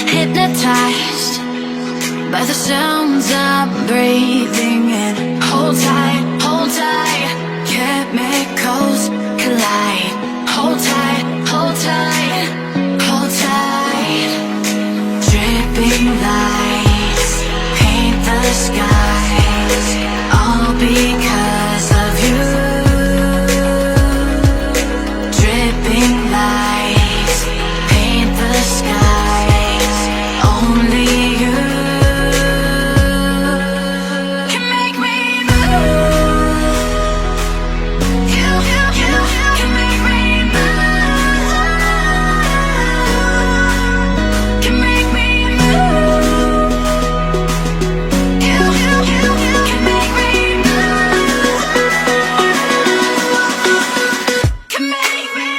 hypnotized by the sounds I'm breathing in. Hold tight, chemicals collide. Hold tight, hold tight, hold tight. Dripping lights paint the skies, all because of you. Dripping lights paint the skies, only you can make me move. You can make me move. Can make me move. You can make me move. Can make me.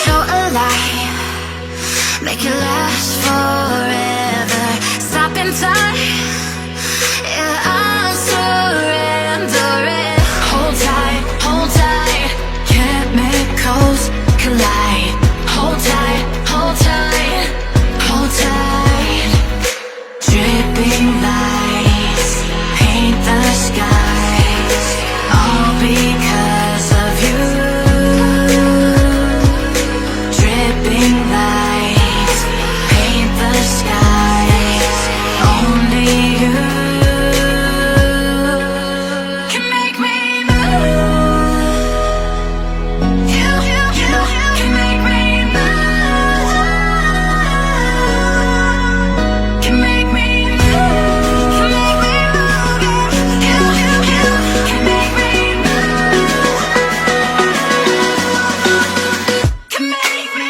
So alive, make it last forever. Stop in time, yeah, I'm surrendering. Hold tight, chemicals collide. Hold tight, hold tight, hold tight. Dripping lights paint the skies, all because of you. Dripping lights paint the skies, only you can make me move. You can make me move. Can make me move. Can make me move. You can make me move. Can make me.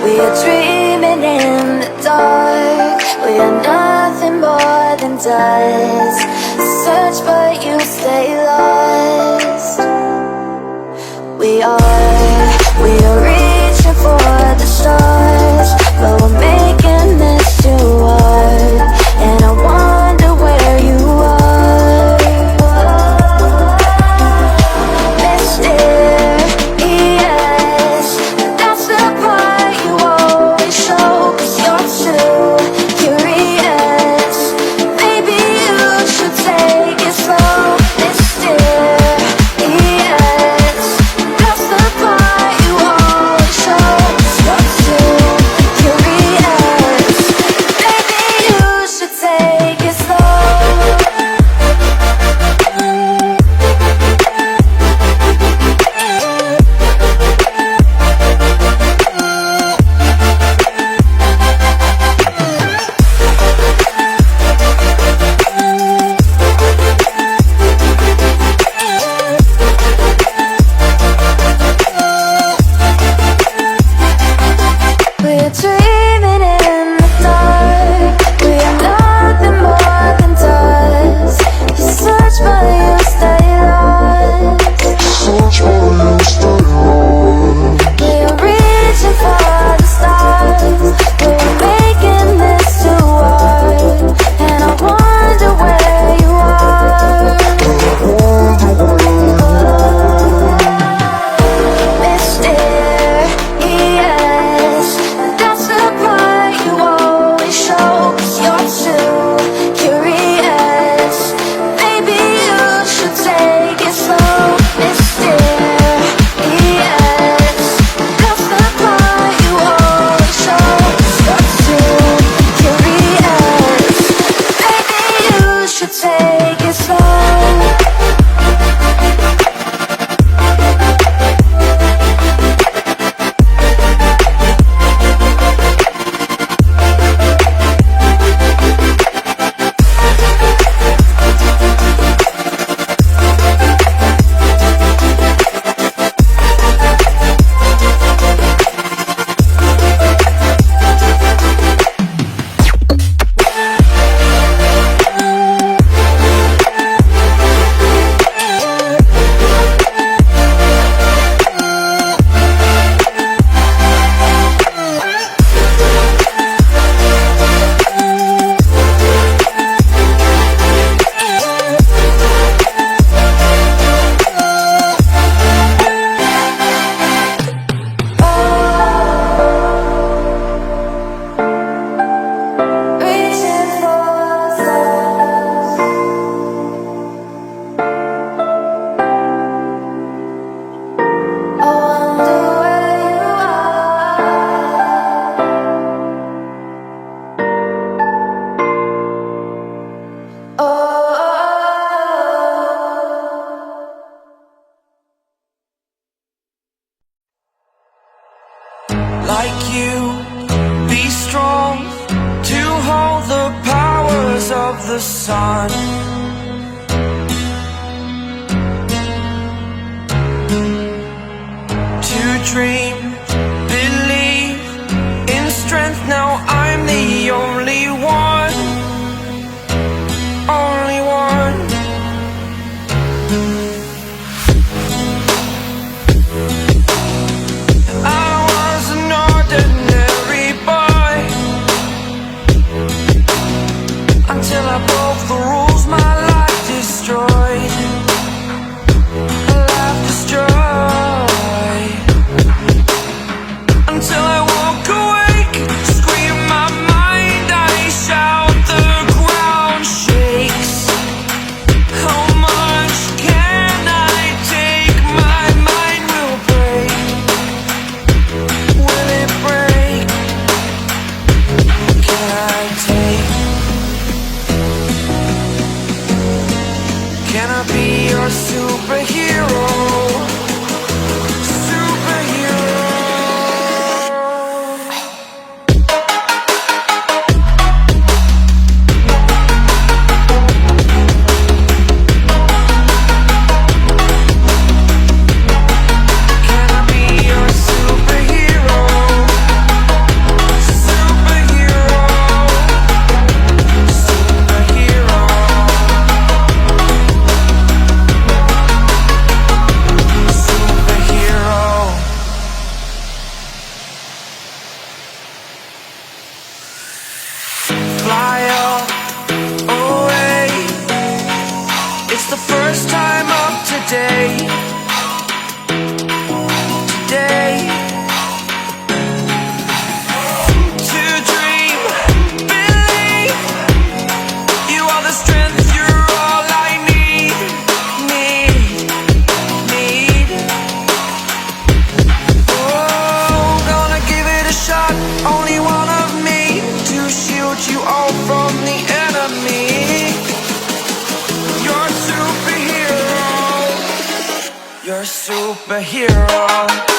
We are dreaming in the dark. We are nothing more than dust. Search but you stay lost. We are reaching for the stars, but we're making this too hard. And I wonder where you are. Mysterious, that's the part you always show. 'Cause you're too curious. Maybe you should take it slow. Mysterious, that's the like you, be strong to hold the powers of the sun. To dream, believe in strength. Now I'm the only one, only one. I was an ordinary boy until I broke the rules my life destroyed. A life destroyed. Until I walk awake, scream my mind, I shout, the ground shakes. How much can I take? My mind will break. Will it break? Can I take? Can I be your superhero? Fly away. It's the first time of today. Today. To dream, believe. You are the strength, you're all I need. Need. Oh, gonna give it a shot. Only one of me to shield you all from the enemy. You're a superhero. You're a superhero.